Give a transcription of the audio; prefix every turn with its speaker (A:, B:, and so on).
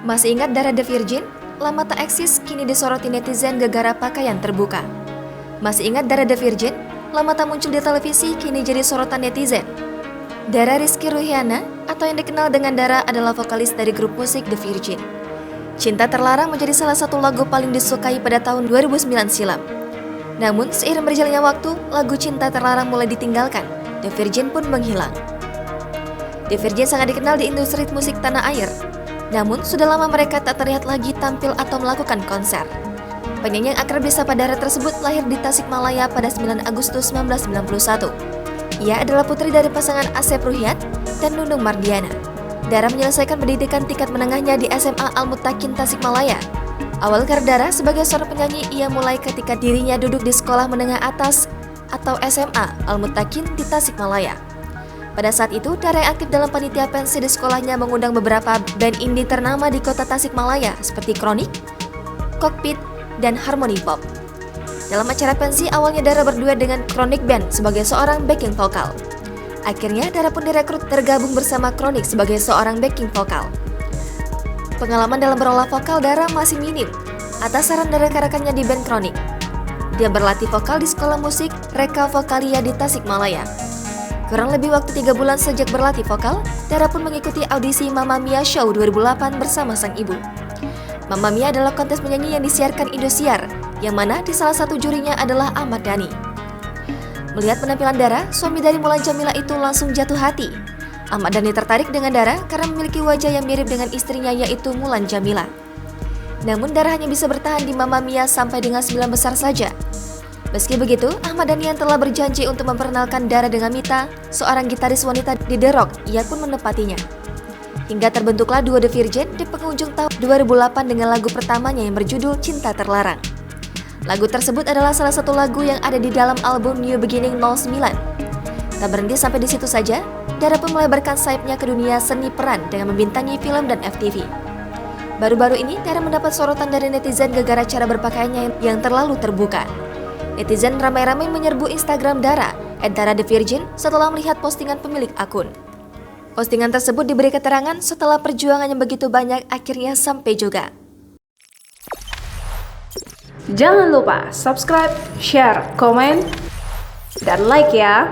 A: Masih ingat Dara The Virgin? Lama tak eksis, kini disoroti netizen gara-gara pakaian terbuka. Masih ingat Dara The Virgin? Lama tak muncul di televisi, kini jadi sorotan netizen. Dara Rizky Ruhiana, atau yang dikenal dengan Dara, adalah vokalis dari grup musik The Virgin. Cinta Terlarang menjadi salah satu lagu paling disukai pada tahun 2009 silam. Namun, seiring berjalannya waktu, lagu Cinta Terlarang mulai ditinggalkan. The Virgin pun menghilang. The Virgin sangat dikenal di industri musik tanah air. Namun, sudah lama mereka tak terlihat lagi tampil atau melakukan konser. Penyanyi yang akrab disapa Dara tersebut lahir di Tasikmalaya pada 9 Agustus 1991. Ia adalah putri dari pasangan Asep Ruhyat dan Nunung Mardiana. Dara menyelesaikan pendidikan tingkat menengahnya di SMA Al-Muttaqin Tasikmalaya. Awal karir Dara sebagai seorang penyanyi ia mulai ketika dirinya duduk di sekolah menengah atas atau SMA Al-Muttaqin di Tasikmalaya. Pada saat itu, Dara yang aktif dalam panitia pensi di sekolahnya mengundang beberapa band indie ternama di kota Tasikmalaya seperti Kronik, Cockpit, dan Harmony Pop. Dalam acara pensi, awalnya Dara berduet dengan Kronik Band sebagai seorang backing vokal. Akhirnya, Dara pun direkrut tergabung bersama Kronik sebagai seorang backing vokal. Pengalaman dalam berolah vokal Dara masih minim atas saran dari rekan-rekannya di band Kronik. Dia berlatih vokal di sekolah musik Reka Vokalia di Tasikmalaya. Kurang lebih waktu 3 bulan sejak berlatih vokal, Dara pun mengikuti audisi Mamma Mia Show 2008 bersama sang ibu. Mamma Mia adalah kontes penyanyi yang disiarkan Indosiar, yang mana di salah satu jurinya adalah Ahmad Dhani. Melihat penampilan Dara, suami dari Mulan Jamila itu langsung jatuh hati. Ahmad Dhani tertarik dengan Dara karena memiliki wajah yang mirip dengan istrinya yaitu Mulan Jamila. Namun Dara hanya bisa bertahan di Mamma Mia sampai dengan 9 besar saja. Meski begitu, Ahmad Dhani yang telah berjanji untuk memperkenalkan Dara dengan Mita, seorang gitaris wanita di The Rock, ia pun menepatinya. Hingga terbentuklah duo The Virgin di penghujung tahun 2008 dengan lagu pertamanya yang berjudul Cinta Terlarang. Lagu tersebut adalah salah satu lagu yang ada di dalam album New Beginning 09. Tak berhenti sampai di situ saja, Dara pun melebarkan sayapnya ke dunia seni peran dengan membintangi film dan FTV. Baru-baru ini, Dara mendapat sorotan dari netizen gara-gara cara berpakaiannya yang terlalu terbuka. Netizen ramai-ramai menyerbu Instagram Dara, @DaraTheVirgin, setelah melihat postingan pemilik akun. Postingan tersebut diberi keterangan setelah perjuangan yang begitu banyak akhirnya sampai juga.
B: Jangan lupa subscribe, share, komen, dan like ya!